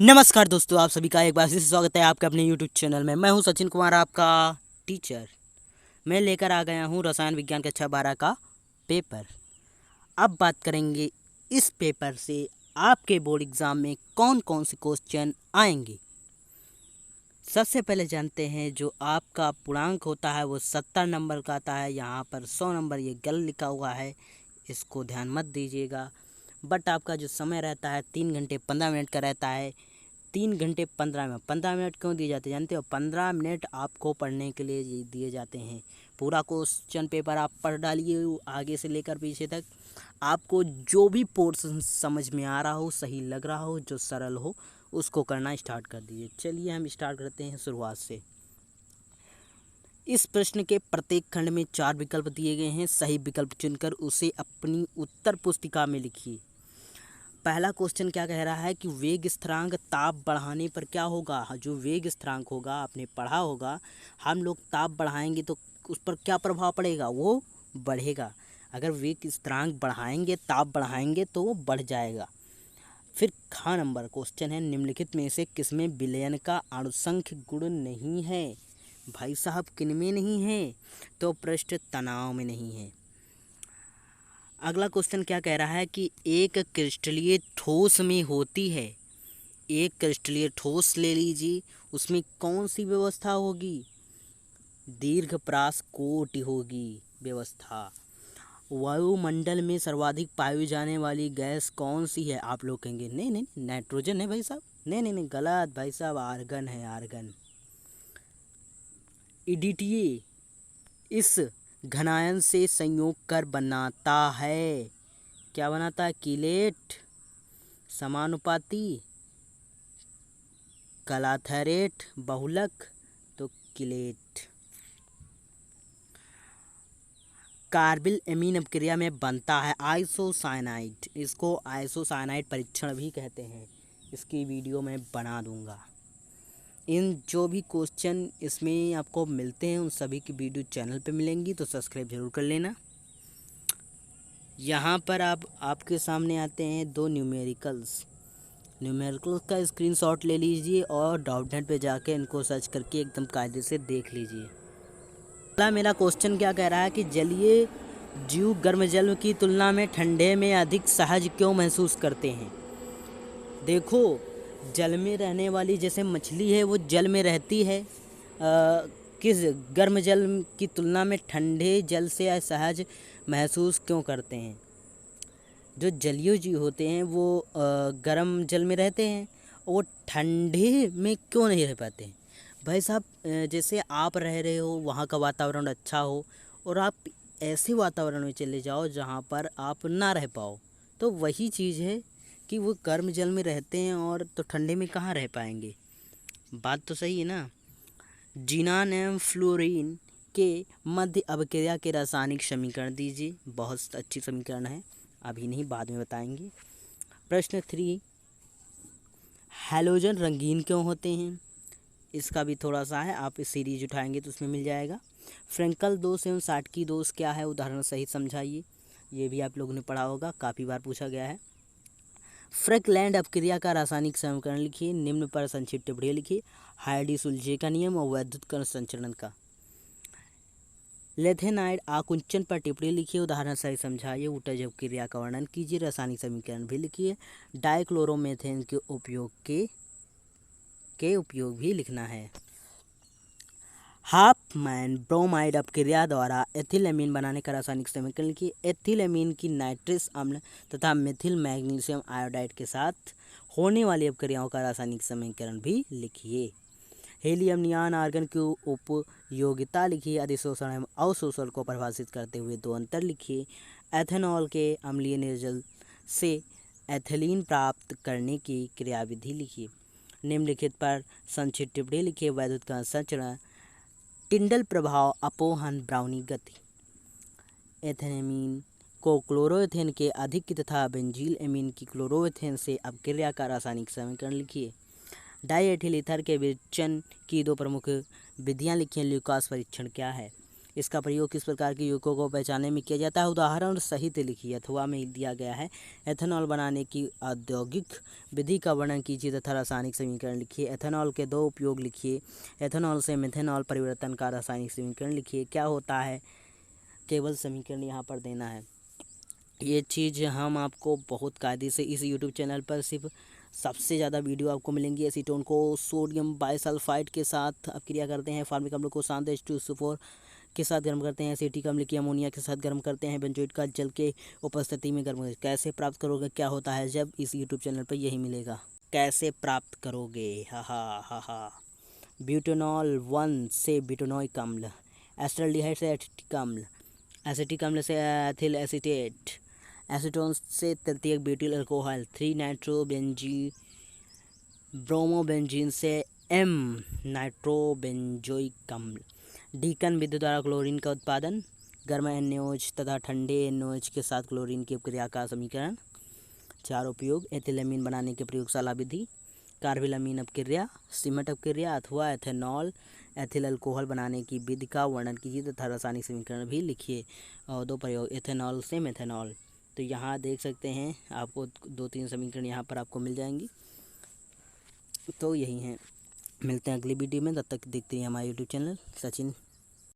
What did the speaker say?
नमस्कार दोस्तों, आप सभी का एक बार फिर से स्वागत है आपके अपने YouTube चैनल में। मैं हूं सचिन कुमार, आपका टीचर। मैं लेकर आ गया हूं रसायन विज्ञान कक्षा 12 का पेपर। अब बात करेंगे इस पेपर से आपके बोर्ड एग्ज़ाम में कौन कौन से क्वेश्चन आएंगे। सबसे पहले जानते हैं, जो आपका पूर्णांक होता है वो 70 नंबर का आता है। यहाँ पर 100 नंबर ये गलत लिखा हुआ है, इसको ध्यान मत दीजिएगा। बट आपका जो समय रहता है 3 घंटे 15 मिनट का रहता है। 3 घंटे 15 मिनट क्यों दिए जाते हैं जानते हो? 15 मिनट आपको पढ़ने के लिए दिए जाते हैं। पूरा क्वेश्चन पेपर आप पढ़ डालिए आगे से लेकर पीछे तक। आपको जो भी पोर्शन समझ में आ रहा हो, सही लग रहा हो, जो सरल हो, उसको करना स्टार्ट कर दीजिए। चलिए हम स्टार्ट करते हैं शुरुआत से। इस प्रश्न के प्रत्येक खंड में 4 विकल्प दिए गए हैं। सही विकल्प चुनकर उसे अपनी उत्तर पुस्तिका में लिखिए। पहला क्वेश्चन क्या कह रहा है कि वेग स्थिरांक ताप बढ़ाने पर क्या होगा। जो वेग स्थिरांक होगा, आपने पढ़ा होगा, हम लोग ताप बढ़ाएंगे तो उस पर क्या प्रभाव पड़ेगा, वो बढ़ेगा। अगर वेग स्थिरांक बढ़ाएंगे, ताप बढ़ाएंगे तो वो बढ़ जाएगा। फिर ख नंबर क्वेश्चन है, निम्नलिखित में से किसमें विलयन का अणुसंख्य गुण नहीं है। भाई साहब, किन में नहीं है? तो पृष्ठ तनाव में नहीं है। अगला क्वेश्चन क्या कह रहा है कि एक क्रिस्टलीय ठोस में होती है। एक क्रिस्टलीय ठोस ले लीजिए, उसमें कौन सी व्यवस्था होगी? दीर्घ परासकोटि होगी व्यवस्था। वायुमंडल में सर्वाधिक पाई जाने वाली गैस कौन सी है? आप लोग कहेंगे नहीं नहीं नाइट्रोजन है भाई साहब। नहीं नहीं नहीं, गलत भाई साहब, आर्गन है, आर्गन। ईडीटीए इस घनायन से संयोग कर बनाता है। क्या बनाता है? कीलेट, समानुपाती, क्लाथरेट, बहुलक। तो कीलेट। कार्बिल एमीन अपक्रिया में बनता है आइसोसाइनाइड। इसको आइसोसाइनाइड परीक्षण भी कहते हैं। इसकी वीडियो मैं बना दूंगा। इन जो भी क्वेश्चन इसमें आपको मिलते हैं उन सभी की वीडियो चैनल पे मिलेंगी, तो सब्सक्राइब जरूर कर लेना। यहाँ पर आपके सामने आते हैं दो न्यूमेरिकल्स का स्क्रीनशॉट ले लीजिए और डाउटनेट पे जाके इनको सर्च करके एकदम कायदे से देख लीजिए। अगला मेरा क्वेश्चन क्या कह रहा है कि जलीय जीव गर्म जल की तुलना में ठंडे में अधिक सहज क्यों महसूस करते हैं। देखो, जल में रहने वाली जैसे मछली है वो जल में रहती है, किस गर्म जल की तुलना में ठंडे जल से असहज महसूस क्यों करते हैं। जो जलीय जीव होते हैं वो गर्म जल में रहते हैं, वो ठंडे में क्यों नहीं रह पाते हैं। भाई साहब, जैसे आप रह रहे हो, वहाँ का वातावरण अच्छा हो और आप ऐसे वातावरण में चले जाओ जहाँ पर आप ना रह पाओ, तो वही चीज़ है कि वो गर्म जल में रहते हैं और तो ठंडे में कहाँ रह पाएंगे। बात तो सही है ना। जिनान एवं फ्लोरीन के मध्य अभिक्रिया के रासायनिक समीकरण दीजिए। बहुत अच्छी समीकरण है, अभी नहीं बाद में बताएंगे। प्रश्न 3, हैलोजन रंगीन क्यों होते हैं। इसका भी थोड़ा सा है, आप इस सीरीज उठाएंगे तो उसमें मिल जाएगा। फ्रेंकल दोष एवं साटकी दोष क्या है, उदाहरण सहित समझाइए। ये भी आप लोगों ने पढ़ा होगा, काफ़ी बार पूछा गया है। फ्रैकलैंड अपक्रिया का रासायनिक समीकरण लिखिए। निम्न पर संक्षिप्त टिप्पणी लिखिए। हाइडी सुलजे का नियम और वैद्युत कण संचरण का। लेथेनाइड आकुंचन पर टिप्पणी लिखिए, उदाहरण सही समझाइए। ऊतज अपक्रिया का वर्णन कीजिए, रासायनिक समीकरण भी लिखिए। डाइक्लोरोमेथेन के उपयोग भी लिखना है। हाफमैन ब्रोमाइड अपक्रिया द्वारा एथिलेमीन बनाने का रासायनिक समीकरण लिखिए। एथिलेमीन की नाइट्रस अम्ल तथा मेथिल मैग्नीशियम आयोडाइड के साथ होने वाली अपक्रियाओं का रासायनिक समीकरण भी लिखिए। हीलियम नियॉन आर्गन की उपयोगिता लिखिए। अधिशोषण एवं अवशोषण को परिभाषित करते हुए दो अंतर लिखिए। एथेनॉल के अम्लीय निर्जल से एथिलीन प्राप्त करने की क्रियाविधि लिखिए। निम्नलिखित पर संक्षिप्त टिप्पणी लिखिए। वैद्युत कण संचरण, टिंडल प्रभाव, अपोहन, ब्राउनी गति। एथेनेमीन को क्लोरोएथेन के अधिक तथा बेंजील एमीन की क्लोरोएथेन से अपक्रिया का रासायनिक समीकरण लिखिए। डाई एथिल ईथर के विचलन की दो प्रमुख विधियां लिखिए। ल्यूकास परीक्षण क्या है। इसका प्रयोग किस प्रकार के यौगिकों को पहचानने में किया जाता है? उदाहरण सहित लिखिए। अथवा में दिया गया है, एथेनॉल बनाने की औद्योगिक विधि का वर्णन कीजिए तथा रासायनिक समीकरण लिखिए। एथेनॉल के 2 उपयोग लिखिए। एथेनॉल से मिथेनॉल परिवर्तन का रासायनिक समीकरण लिखिए। क्या होता है? केवल समीकरण यहाँ पर देना है। ये चीज़ हम आपको बहुत कायदे से इस यूट्यूब चैनल पर सिर्फ सबसे ज़्यादा वीडियो आपको मिलेंगी। एसीटोन को सोडियम बाइसल्फाइड के साथ अपक्रिया करते हैं। फॉर्मिक अम्ल को शांत H2SO4 के साथ गर्म करते हैं। एसिटिक अम्ल की अमोनिया के साथ गर्म करते हैं। बेंजोइट का जल के उपस्थिति में गर्म कैसे प्राप्त करोगे? क्या होता है जब? इस यूट्यूब चैनल पर यही मिलेगा। कैसे प्राप्त करोगे? हा हा हा। ब्यूटेनॉल 1 से ब्यूटेनोइक अम्ल, एसिटाल्डिहाइड से एसिटिक अम्ल, एसिटिक अम्ल से एथिल एसीटेट, एसीटोन से तृतीयक ब्यूटिल अल्कोहल, 3 नाइट्रोबेंजीन, ब्रोमोबेंजीन से एम नाइट्रोबेंजोइक अम्ल। डीकन विद्युत द्वारा क्लोरीन का उत्पादन, गर्म NaOH तथा ठंडे NaOH के साथ क्लोरीन की अपक्रिया का समीकरण। 4 उपयोग, एथिलअमीन बनाने की प्रयोगशाला विधि, कार्बिलअमीन अपक्रिया, सीमेंट अपक्रिया अथवा एथेनॉल एथिल अल्कोहल बनाने की विधि का वर्णन कीजिए तथा रासायनिक समीकरण भी लिखिए। और 2 प्रयोग, एथेनॉल से मेथेनॉल। तो यहाँ देख सकते हैं आपको 2-3 समीकरण यहाँ पर आपको मिल जाएंगी। तो यही हैं, मिलते हैं अगली वीडियो में। तब तक देखते रहिए हमारे यूट्यूब चैनल सचिन